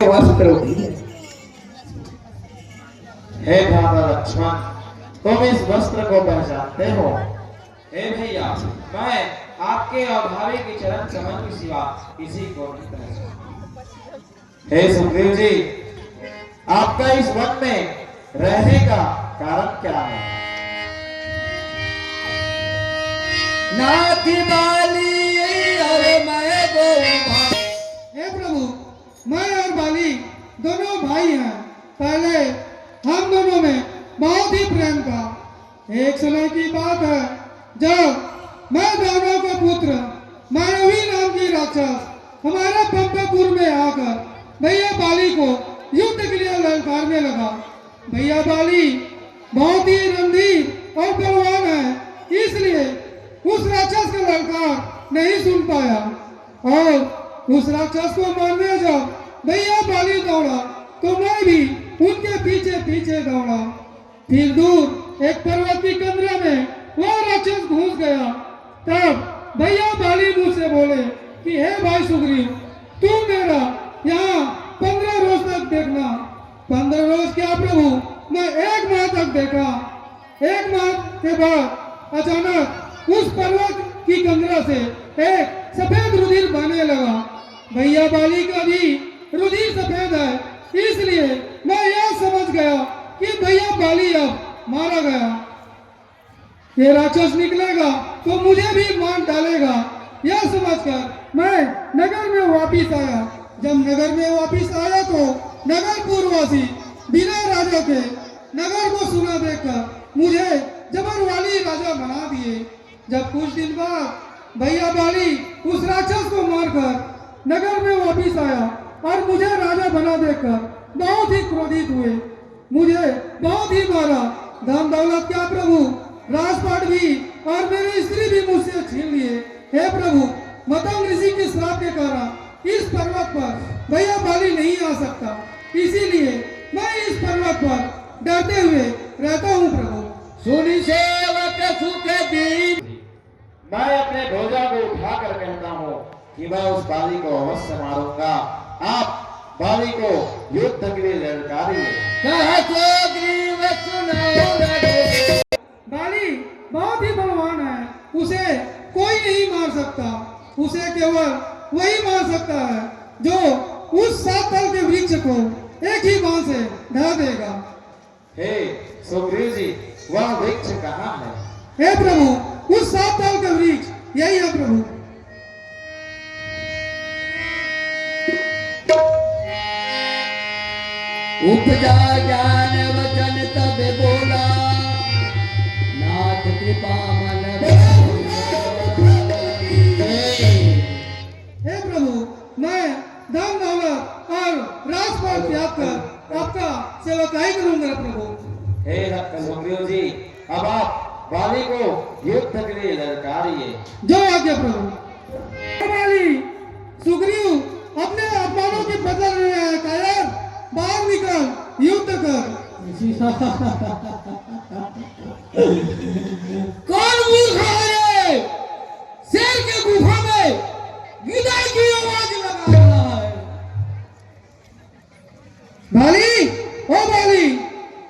वस्त्र दिए। हे भ्राता लक्ष्मण, तुम इस वस्त्र को पहचानते हो? हे भैया, मैं आपके और भाभी के चरण कमल के सिवा किसी को नहीं पहचानता। हे सुग्रीव जी, आपका इस वन में रहने का कारण क्या है? नाथ बाली और मैं दो भाई। हे प्रभु, मैं और बाली दोनों भाई हैं। पहले हम दोनों में बहुत ही प्रेम था। एक समय की बात है जब मैं दानव का पुत्र मानवी नाम की राक्षस हमारे पंपापुर में आकर भैया बाली को युद्ध के लिए ललकारने लगा। भैया बाली बहुत ही रणधीर और बलवान है, इसलिए उस राक्षस का ललकार नहीं सुन पाया और उस राक्षस को मारने जब भैया बाली दौड़ा तो मैं भी उनके पीछे पीछे दौड़ा। फिर दूर एक पर्वत की कंदरा में वो राक्षस घुस गया। तब भैया बाली मुझसे बोले कि हे भाई सुग्रीव, तुम मेरा यहाँ 15 रोज तक देखना। 15 रोज क्या प्रभु, मैं 1 माह तक देखा। 1 माह के बाद अचानक उस पर्वत की कंदरा से एक सफेद रुधिर बहने लगा। भैया बाली का भी रुधिर सफेद है, इसलिए मैं यह समझ गया कि भैया बाली अब मारा गया। ये राक्षस निकलेगा तो मुझे भी मार डालेगा। यह समझकर मैं नगर में वापिस आया। जब नगर में वापिस आया तो नगरपुरवासी बिना राजा के नगर को सुना देखकर मुझे जबरवाली राजा बना दिए। जब कुछ दिन बाद भैया बाली उस राक्षस को मारकर नगर में वापिस आया और मुझे राजा बना देखकर बहुत ही क्रोधित हुए। मुझे बहुत ही मारा। धन दौलत क्या प्रभु, राजपाट भी और मेरी स्त्री भी मुझसे छीन लिए। हे प्रभु, मतंग ऋषि के श्राप के कारण इस पर्वत पर भैया बाली नहीं आ सकता, इसीलिए मैं इस पर्वत पर डरते हुए रहता हूँ प्रभु। सुनी सेवक सुख दी। मैं अपने ध्वजा को उठाकर कहता हूँ कि मैं उस बाली को अवश्य मारूंगा। आप बाली को युद्ध के लिए ललकारिए। बाली बहुत ही बलवान है, उसे कोई नहीं मार सकता। उसे केवल वही मार सकता है जो उस 7 तल के वृक्ष को एक ही बाण से ढा देगा। हे सुग्रीव जी, वह वृक्ष कहाँ है? हे प्रभु, उस 7 तल का वृक्ष यही है प्रभु। उपजा ज्ञान वचन तब बोला, नाथ कृपा मन। हे प्रभु, मैं धन दौलत और राजपाट त्याग कर आपका सेवकाई करूंगा प्रभु। हे सुग्रीव जी, अब आप बाली को युद्ध के लिए ललकारिए। जो आज्ञा प्रभु। बाली, सुग्रीव अपने अपमानों की बदल रहे हैं। कायर, बाहर निकल, युद्ध कर। कौन मूर्ख है? शेर के गुफा में गिदाई की आवाज लगा रहा है। बाली, ओ बाली,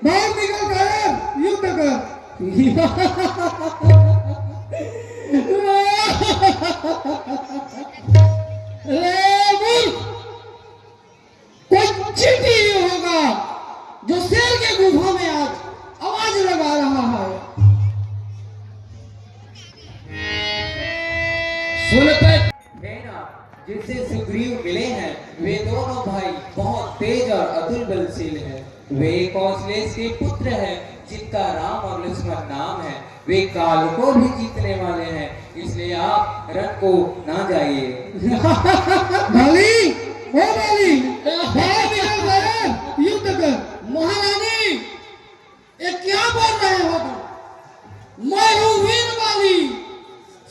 बाहर निकल कायर, युद्ध कर। कुछ नहीं होगा जो शेर के गुफा में आज आवाज लगा रहा है। सुनकर जिनसे सुग्रीव मिले हैं वे दोनों भाई बहुत तेज और अतुल बलशील हैं। वे कौशलेश के पुत्र हैं जिनका राम और लक्ष्मण नाम है। वे काल को भी जीतने वाले हैं, इसलिए आप रण को ना जाइए। बाली, ओ बाली, बाहर निकल कायर, युद्ध कर। महारानी, ये क्या बोल रहे हो तुम? मैं हूँ वीर बाली,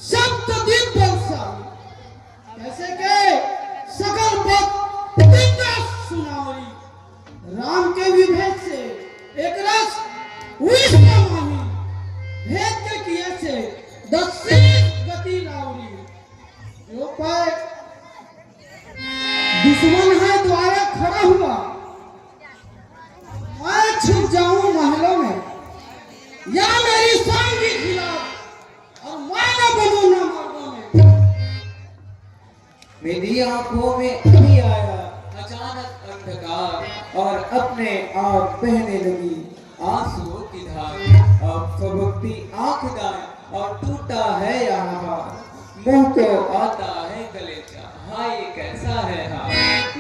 सप्त दिन बलशाली, कैसे के सकल प्रतिज्ञा सुनावरी, राम के विभेद से एक रस विश्वमाही, भेद के किए से 10 गति लावरी, जो पाए दुश्मन है द्वार आंखों में अभी आया अचानक अंधकार और अपने आप बहने लगी आंसुओं की धार। अब फबकती आंख दाएं और टूटा है यहाँ हाथ, मुंह को आता है कलेजा, हाँ ये कैसा है हाल।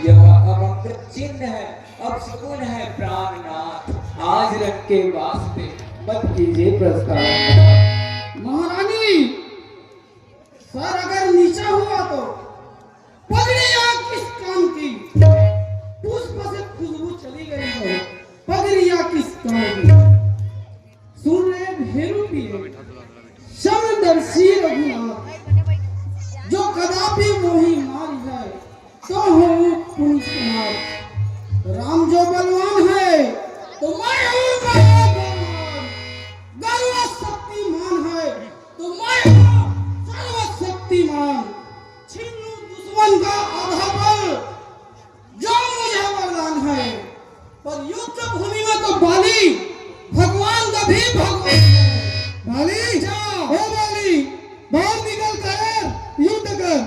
यह अमंगल चिन्ह है अब सुकून है प्राणनाथ, आज रंग के वास्ते मत कीजिए प्रस्ताव। महारानी, सर अगर नीचा हुआ तो पगड़िया किस काम की? पुष्प से खुशबू चली गई हो, पगड़िया किस काम की? सुन रहे भेरू पिए समदर्शी रघुनाथ, जो कदापि मोही मारी है तो हो पुनित कुमार। राम जो बलवान है तो मैं हूँ बलवान, गर्व शक्तिमान है तो मैं हूँ सर्वशक्तिमान। छीन लूं दुश्मन का आधा बल, जो मुझे वरदान है, पर युद्ध भूमि में तो बाली भगवान का भी भगवान है। बाली जा, ओ बाली, बाहर निकल कर युद्ध कर।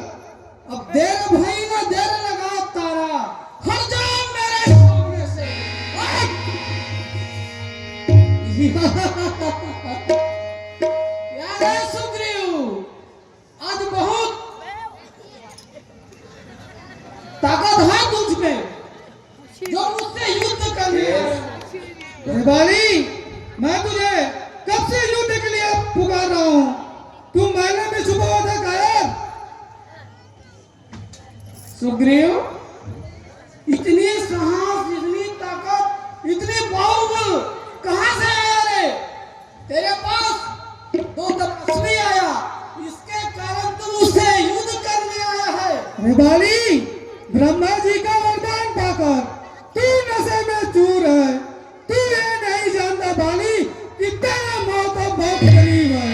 अब देर भाई ना देर लगा तारा, हट जाओ मेरे सामने से। क्या है सुग्रीव, आज बहुत ताकत है तुझ में, जो मुझसे युद्ध करने आया। अरे बाली, मैं तुझे कब से युद्ध के लिए पुकार रहा हूँ, तुम महल में छुपा हुआ था गायब। सुग्रीव, इतनी साहस, इतनी ताकत, इतनी बाहुबल कहां से आया रे? तेरे पास दो तपस्वी आया, इसके कारण तुम उससे युद्ध करने आया है। अरे बाली, ब्रह्मा जी का वरदान पाकर तू नशे में चूर है। तू ये नहीं जानता बाली कि तेरा मौत अब बहुत करीब है।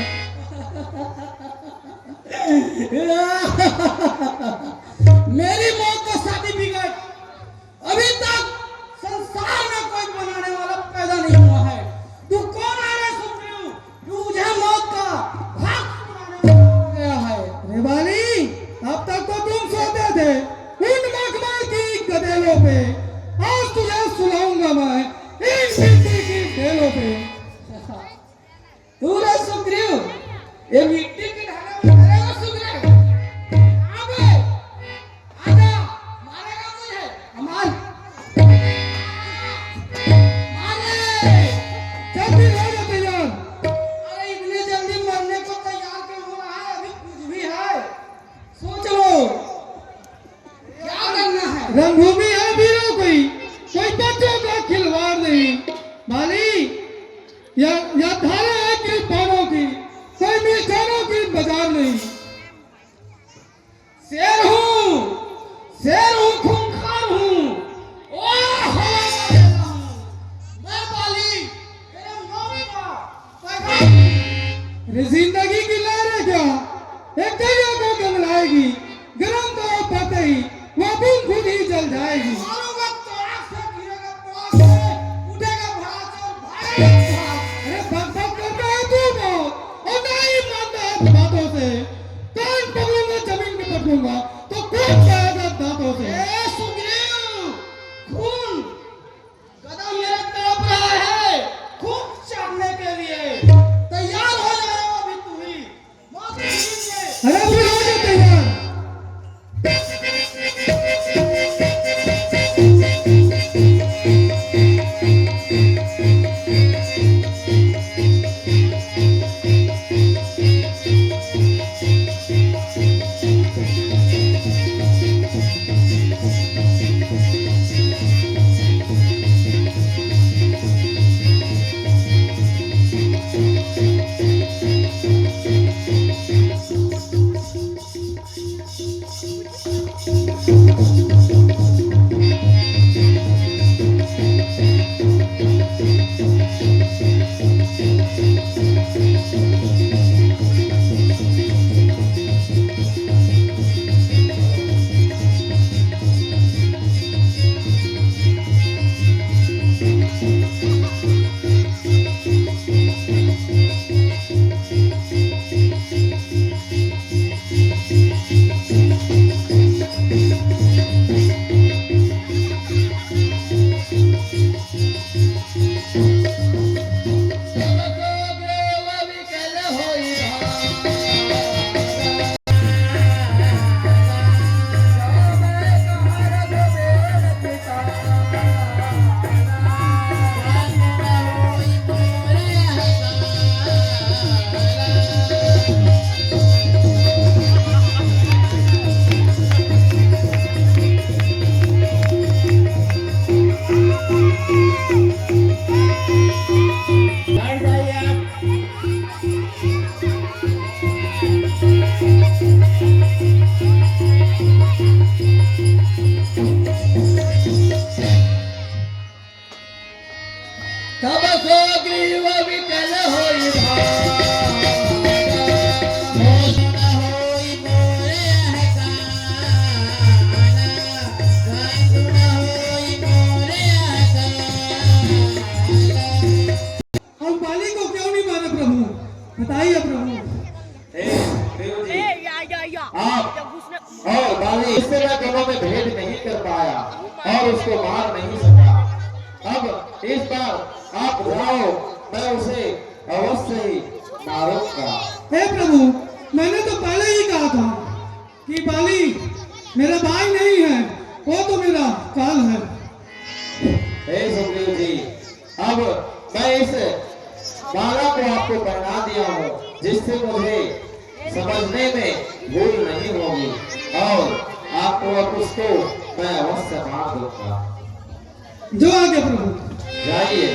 मेरी मौत का सर्टिफिकेट अभी तक संसार में कोई बनाने वाला पैदा नहीं हुआ है। तू कौन है रे सुग्रीव, तुझे मौत का भाग सुनाने वाला गया है? अरे बाली, अब तक तो तुम सोते थे उन मखमल की गदेलों पे, आज तुझे सुलाऊंगा मैं इन मिट्टी की ढेलों पे। तू रे सुग्रीव, ये मिट्टी की ढाला में रहेगा सुग्रीव? अबे आजा, मारेगा मुझे? मार मारे। जल्दी हो जा तैयार। अरे इतने जल्दी मरने को तैयार क्यों हो रहा है? अभी कुछ भी है, सोच लो क्या करना है। रंगभूमि है वीरों की, कोई बच्चों का खिलवाड़ नहीं। बाली, यह धारा है कृपाणों की, कोई मिष्ठानों की बाजार नहीं। शेर हूँ, खूंखार हूँ, ओ हवा में रहता हूँ। मैं बाली, तेरे मौत का पैगाम। अरे जिंदगी की लहरें क्या एक दरिया को गंगलाएगी, गरम तो पड़ते ही वह बूंद खुद ही जल जाएगी। मारूंगा तो आँख से गिरेगा, पड़ास से उठेगा भड़ास और भागेगा भड़ास। अरे भग भग उसको मार नहीं सका। अब इस बार आप बुलाओ, मैं उसे अवश्य ही मारूंगा। हे प्रभु, मैंने तो पहले ही कहा था कि बाली मेरा भाई नहीं है, वो तो मेरा काल है। हे सुग्रीव जी, अब मैं इस माला को आपको पहना दिया हूँ, जिससे मुझे समझने में भूल नहीं होगी और आपको अब उसको मैं अवश्य मार दूंगा। जो आगे प्रभु। जाइए।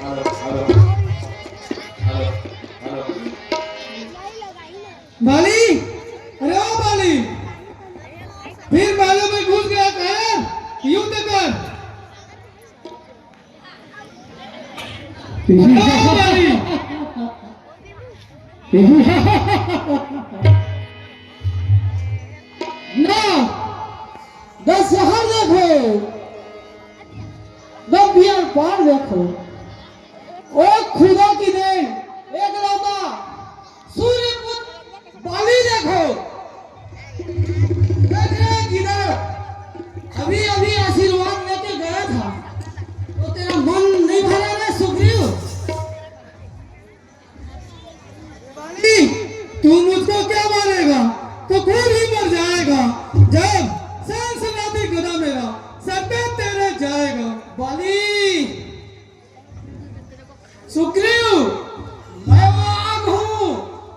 Hello hello hello hello. Bali, अरे ओ बाली, फिर बालों में घुस गया कायर, युद्ध कर। हटाओ बाली। ना दस शहर देखो, गंभीर पार देखो, ओ खुदा की देन एक लौटा सूर्य पुत्र बाली देखो। देख रहे किधर अभी अभी आशीर्वाद लेके गया था, तो तेरा मन नहीं भरा रे सुग्रीव? बाली, तू मुझको क्या मारेगा? तो खुद ही मर जाएगा जब सनसनाटी गदा मेरा सर पे तेरे जाएगा। बाली, सुग्रीव, मैं वो आग हूँ,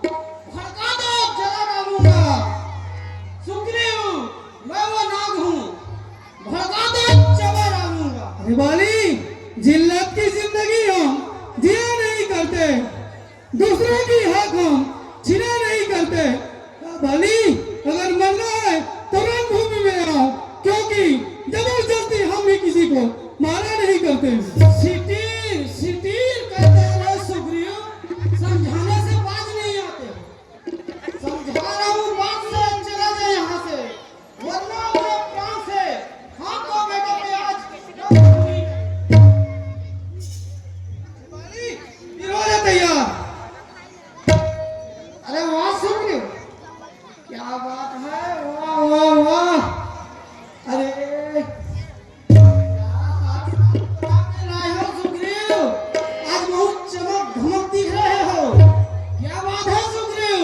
भड़का दो जला डालूंगा। सुग्रीव, मैं वो नाग हूँ, भड़का दो चबा डालूंगा। अरे बाली, जिल्लत की जिंदगी हम जिया नहीं करते, दूसरों की हक हम छीना नहीं करते। बाली, अगर मरना है तो रणभूमि में आओ, क्योंकि जबरदस्ती हम भी किसी को मारा नहीं करते। सिटीर सिटीर कहते हैं सुग्रीव, समझाने से बात नहीं आते। समझा रहा हूँ बात से, चला जाए यहाँ से, वरना अपने प्राण से हाँ तो बेटा पे आज बाली, फिर हो जा तैयार। अरे वाह सुग्रीव, क्या बात है, वाह वाह वाह। अरे क्या हाथ आपने लाए हो सुग्रीव, आज बहुत चमक धमक दिख रहे हो, क्या बात है सुग्रीव?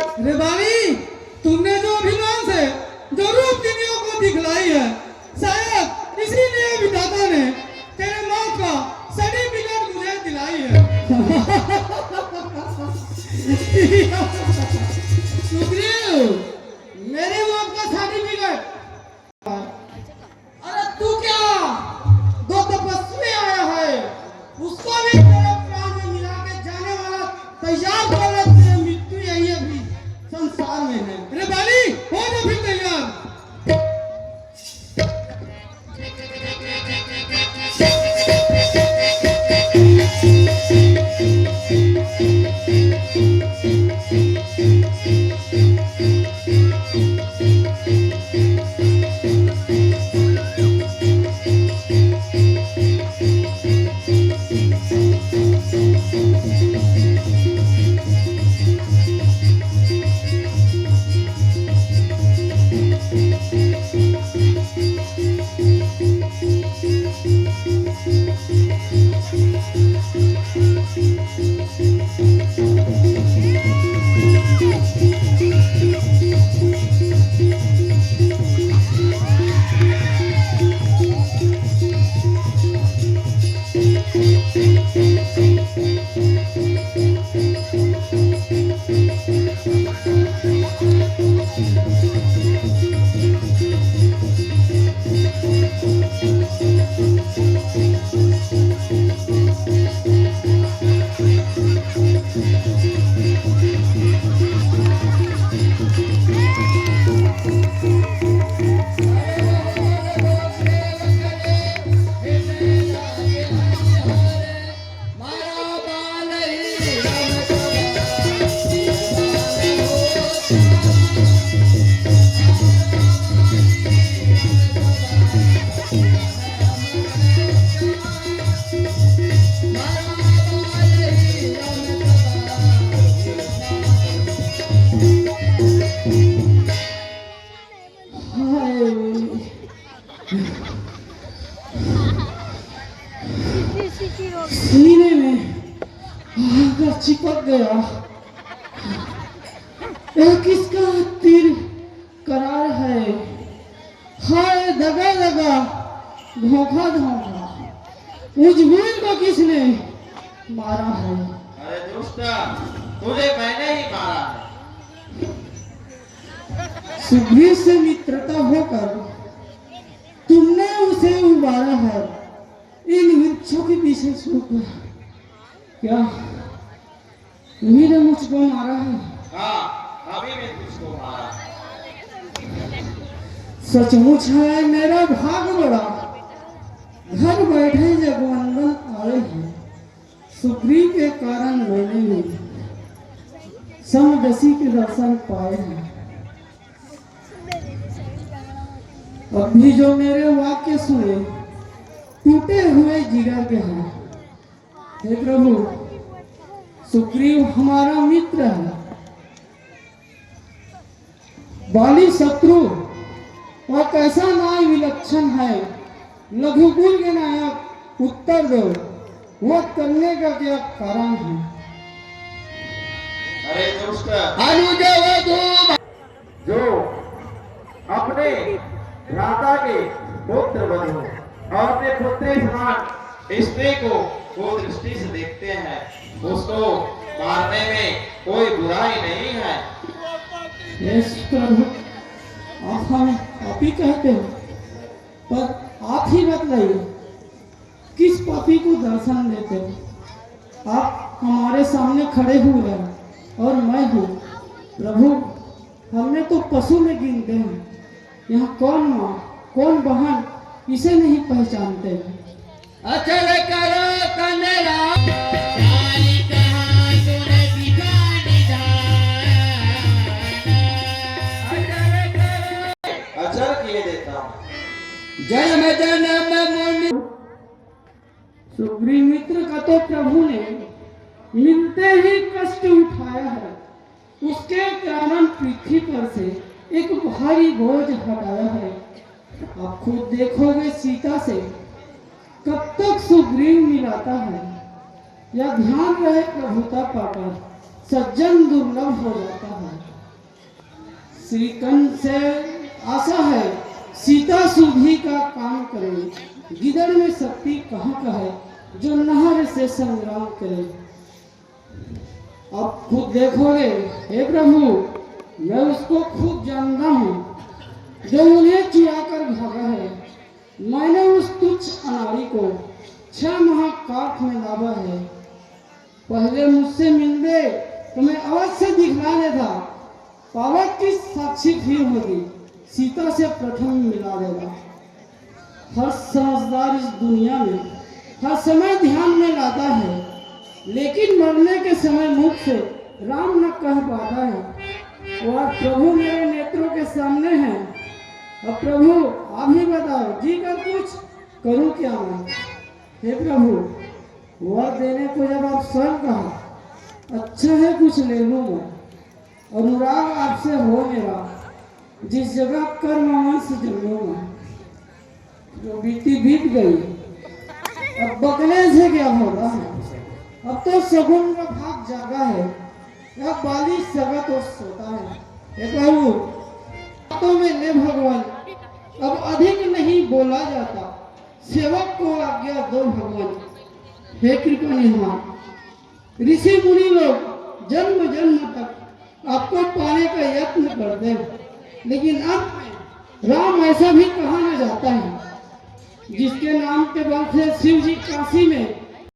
अरे बाली, तुमने जो अभिमान से जो रूप दुनिया को दिखलाई है, शायद इसीलिए विधाता ने तेरे मौत का सर्टिफिकेट मुझे दिलाई है। सुग्रीव, मेरी मौत का सर्टिफिकेट? अरे तू क्या दो तपस्वी आया है, उसको भी तेरे प्राण में मिला के जाने वाला तैयार कर ले, तेरी मृत्यु यही अभी संसार में है। अरे बाली, हो जा फिर तैयार। यह किसका तीर करार है? हाय दगा दगा, धोखा धोखा, मुझबूर को किसने मारा है? अरे दुष्ट, तुझे मैंने ही मारा है। सुग्रीव से मित्रता होकर तुमने उसे उबारा है इन वृक्षों के पीछे छुपकर। क्या तुम्ही ने मुझको मारा है? हाँ, अभी मैं तुझको मारा। सचमुच है मेरा भाग बड़ा, घर बैठे जगवंदन आए हैं। सुग्रीव के कारण मैंने भी समदसी के दर्शन पाए हैं। अभी जो मेरे वाक्य सुने टूटे हुए जिगर के हैं। हे प्रभु, सुग्रीव हमारा मित्र है, बाली शत्रु और कैसा न्याय विलक्षण है। लघुकुल के नायक उत्तर दो, वध करने का क्या कारण है? अरे दुष्ट, अनुजवधू जो अपने भ्राता के पुत्र बनो और अपने पुत्री समान स्त्री को वो दृष्टि से देखते हैं, उसको मारने में कोई बुराई नहीं है। यस प्रभु, आप हमें पापी कहते हो, पर आप ही बतलाइए किस पापी को दर्शन देते हो? आप हमारे सामने खड़े हुए हैं और मैं हूँ प्रभु, हमने तो पशु में गिनते हैं। यहाँ कौन माँ कौन बहन इसे नहीं पहचानते हैं। अचल करो कन्हैया, अचल किए देता हूँ। जन्म जन्म मुनि। सुग्रीव मित्र का तो प्रभु ने मिलते ही कष्ट उठाया है, उसके कारण पृथ्वी पर से एक भारी बोझ हटाया है। आप खुद देखोगे सीता से कब तक सुग्रीव मिलाता है। यह ध्यान रहे, प्रभुता पाकर सज्जन दुर्लभ हो जाता है। श्री कंस से आशा है सीता सुधी का काम करे। गिदड़ में शक्ति कहाँ का है जो नहर से संग्राम करे। आप खुद देखोगे हे प्रभु, मैं उसको खुद जानता हूँ जो उन्हें चुरा कर भागा है। मैंने उस तुच्छ अनाड़ी को 6 माह काठ में लावा है। पहले मुझसे मिलते तो मैं अवश्य दिखला देता। पावक की साक्षी फिर होगी, सीता से प्रथम मिला देगा। हर समझदार इस दुनिया में हर समय ध्यान में लाता है, लेकिन मरने के समय मुख से राम न कह पाता है। वह प्रभु मेरे नेत्रों के सामने है। अब प्रभु आप ही बताओ, जी कर कुछ करूं क्या मैं? हे प्रभु, वर देने को जब आप स्वयं कहा, अच्छा है कुछ ले लूं मैं। अनुराग आपसे हो मेरा, जिस जगह कर्मवंश जन्मूंगा। जो बीती बीत गई, अब बकने से क्या होगा? अब तो सगुन का भाग जागा है, अब बाली सगा तो सोता है। हे प्रभु, तो में ले भगवान, अब अधिक नहीं बोला जाता। सेवक को आज्ञा दो भगवान। हे कृपा निधान, ऋषि मुनि लोग जन्म जन्म तक आपको पाने का यत्न करते हैं, लेकिन अब राम ऐसा भी कहा न जाता है। जिसके नाम के बल से शिव जी काशी में